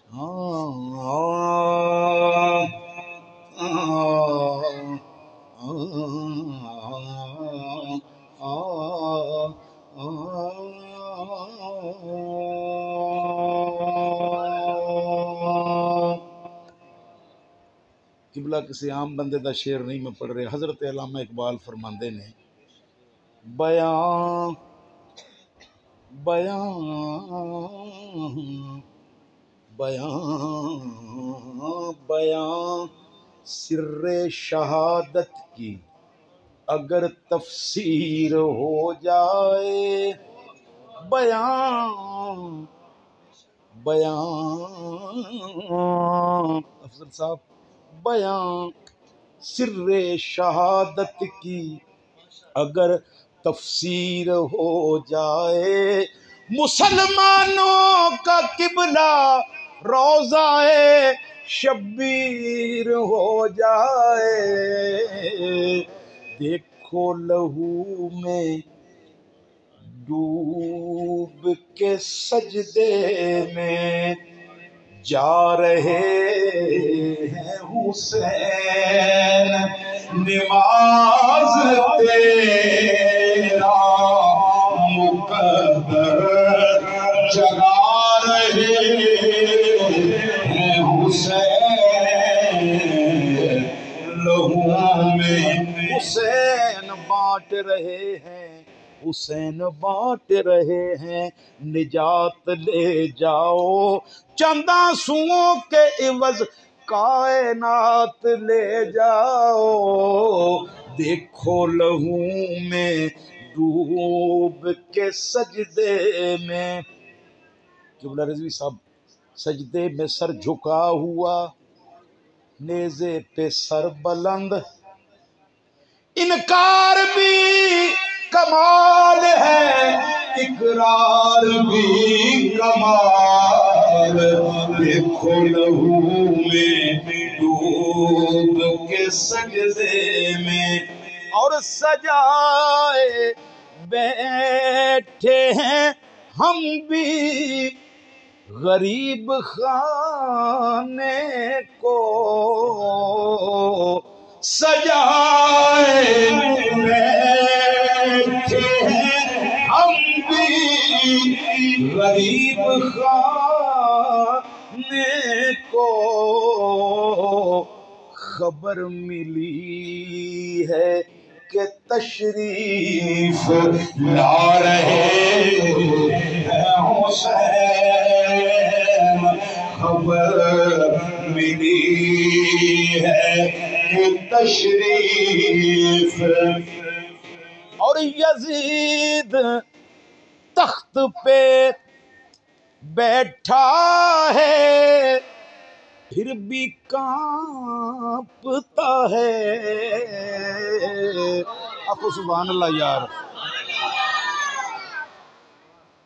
قبلہ کسی عام بندے دا شعر نہیں میں پڑھ رہے، حضرت علامہ اقبال فرماندے نے بیان بیان بیان بیان سر شہادت کی اگر تفسیر ہو جائے، بیان بیان افضل صاحب بیان سر شہادت کی اگر تفسیر ہو جائے، مسلمانوں کا قبلہ روضہ شبیر ہو جائے، دیکھو لہو میں ڈوب کے سجدے میں جا رہے ہیں حسین، نماز تیرا مقدر جگا رہے ہیں حسین، لہو میں حسین بانٹ رہے ہیں، حسین بانٹ رہے ہیں، نجات لے جاؤ چند آنسوؤں کے عوض کائنات لے جاؤ، دیکھو لہو میں ڈوب کے سجدے میں۔ قبلہ رضوی صاحب سجدے میں سر جھکا ہوا، نیزے پہ سر بلند، انکار بھی کمال ہے اقرار بھی کمال، دیکھو لہو میں ڈوب کے سجدے میں، اور سجائے بیٹھے ہیں ہم بھی غریب خانے کو، سجائے بیٹھے ہیں ہم بھی غریب خانے کو، خبر ملی ہے کہ تشریف لا رہے ہیں حسین، خبر ملی ہے کہ تشریف، اور یزید تخت پہ بیٹھا ہے پھر بھی کانپتا ہے، آخو سبحان اللہ یار،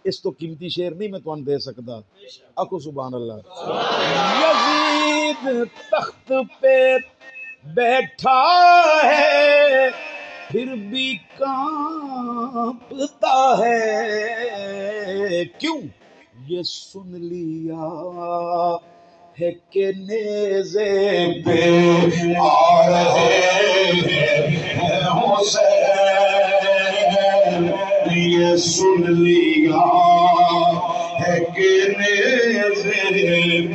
اس تو قیمتی شعر نہیں میں تمہیں دے سکتا، آخو سبحان اللہ۔ یزید تخت پہ بیٹھا ہے پھر بھی کانپتا ہے، کیوں؟ یہ سن لیا ہے کہ نیزے پہ آ رہے ہیں حسین، یہ سن لیا ہے کہ نیزے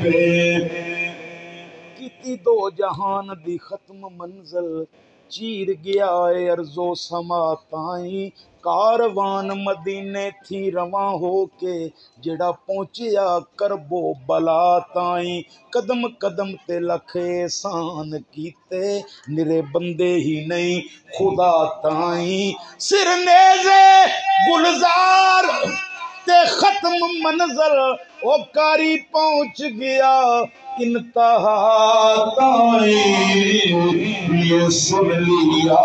پہ، کتی دو جہان دی ختم منزل چیر گیا اے ارض و سما تائیں، کاروان مدینے تھی رواں ہو کے جڑا پہنچیا کرب و بلا تائیں، قدم قدم تے لکھ احسان کیتے نرے بندے ہی نہیں خدا تائیں، سر نیزے گلزار تے ختم منظر او کاری پہنچ گیا انتہا تائیں، یہ سن لیا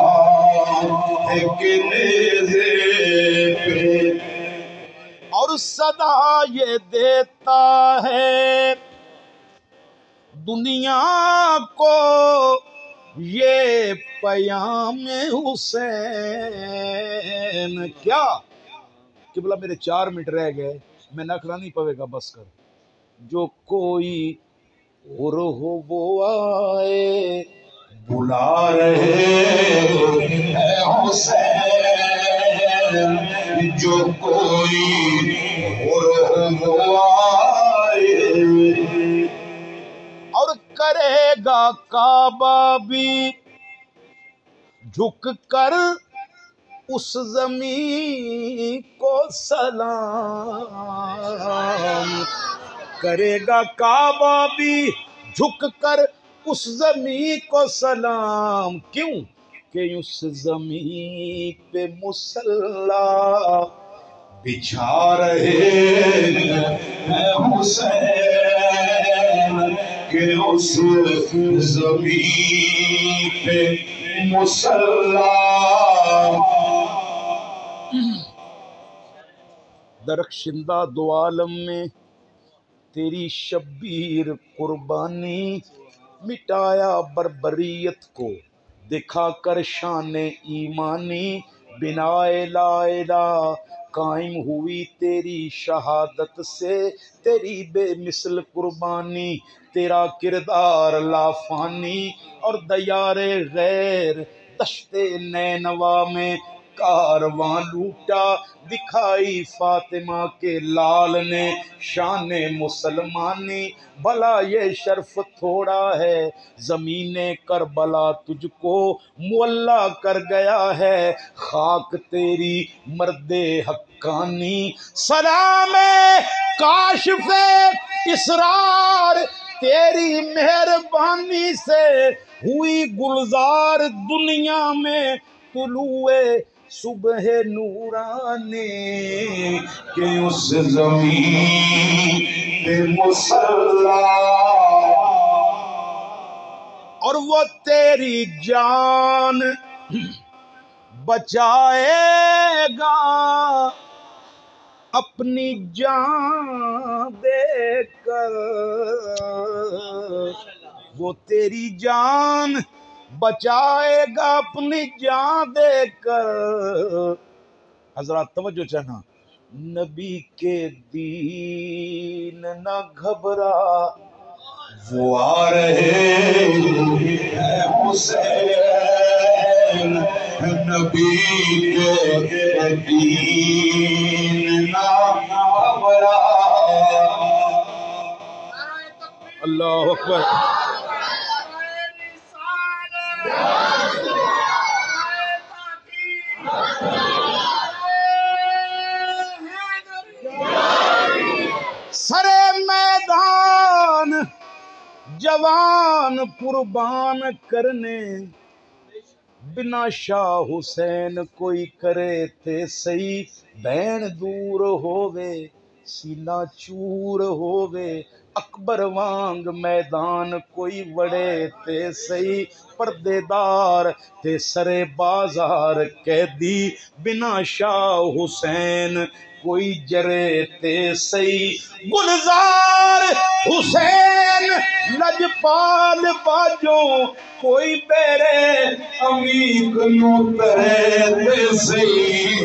ہے کہ نیزے پہ، اور صدا یہ دیتا ہے دنیا کو یہ پیام حسین، کیا قبلہ میرے 4 منٹ رہ گئے، میں نکھرا نہیں پوے گا، بس کر جو کوئی اور ہو وہ آئے بلا رہے ہیں حسین جو کوئی اور ہو وہ آئے اور کرے گا کعبہ بھی جھک کر اس زمین کو سلام کرے گا کعبہ بھی جھک کر اس زمین کو سلام کیوں کہ اس زمین پہ مصلی بچھا رہے ہیں حسین کہ اس زمین پہ مصلی درخشندہ دو عالم میں تیری شبیر قربانی مٹایا بربریت کو دکھا کر شان ایمانی بنا لا الہ قائم ہوئی تیری شہادت سے تیری بے مثل قربانی تیرا کردار لافانی اور دیار غیر دشت نینوا میں کارواں لوٹا دکھائی فاطمہ کے لال نے شان مسلمانی بھلا یہ شرف تھوڑا ہے زمین کربلا تجھ کو معلیٰ کر گیا ہے خاک تیری مرد حقانی سلام کاشف اسرار تیری مہربانی سے ہوئی گلزار دنیا میں طلوع صبح نورانی کہ اس زمین پہ مصلی اور وہ تیری جان بچائے گا اپنی جان دے کر وہ تیری جان بچائے گا اپنی جان دے کر حضرات توجہ چاہنا نبی کے دین نہ گھبرا وہ آ رہے ہیں حسین نبی کے دین نہ گھبرا اللہ اکبر سرے میدان جوان قربان کرنے بنا شاہ حسین کوئی کرے تھے صحیح بین دور ہووے سینہ چور ہووے اکبر وانگ میدان کوئی وڑے تے صحیح پردے دار تے سرے بازار قیدی بنا شاہ حسین کوئی جرے تے صحیح گلزار حسین لجپال باجوں کوئی بیرے عمیق نو ترے تے صحیح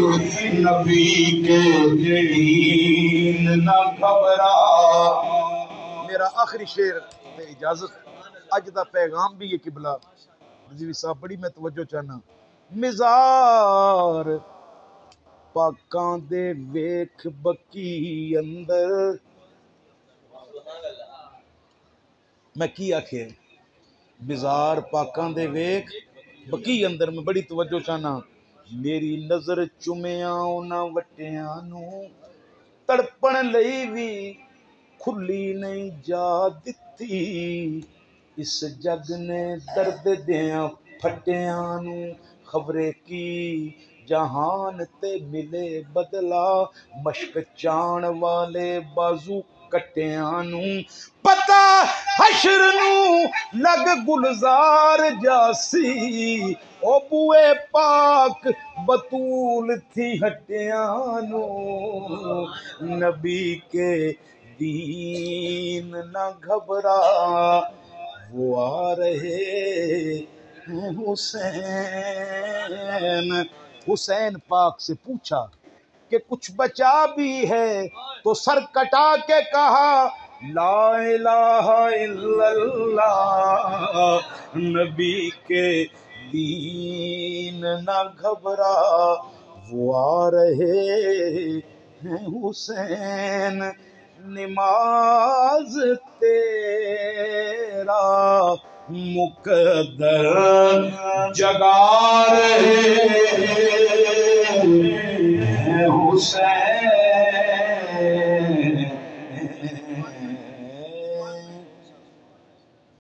نبی کے دین نہ گھبرا میرا آخری شعر میں اجازت اج دا پیغام بھی یہ قبلہ رضوی صاحب بڑی میں توجہ چاہنا مزار پاکاں دے ویکھ بکی اندر میں کی آکھے مزار پاکاں دے ویکھ بکی اندر میں بڑی توجہ چاہنا میری نظر چمیاں انہاں وٹیاں نو تڑپن لئی بھی کھلی نہیں جا دتی اس جگ نے درد دیاں پھٹیاں نو خبرے کی جہان تے ملے بدلا مشک چان والے بازو کٹیاں نو پتہ حشر نو لگ گلزار جاسی او بوئے پاک بطول تھی ہٹیاں نو نبی کے دین نہ گھبرا وہ آ رہے ہیں حسین حسین پاک سے پوچھا کہ کچھ بچا بھی ہے تو سر کٹا کے کہا لا الہ الا اللہ، نبی کے دین نہ گھبرا، وہ آ رہے ہیں حسین، نماز تیرا مقدر جگا رہے ہیں حسین۔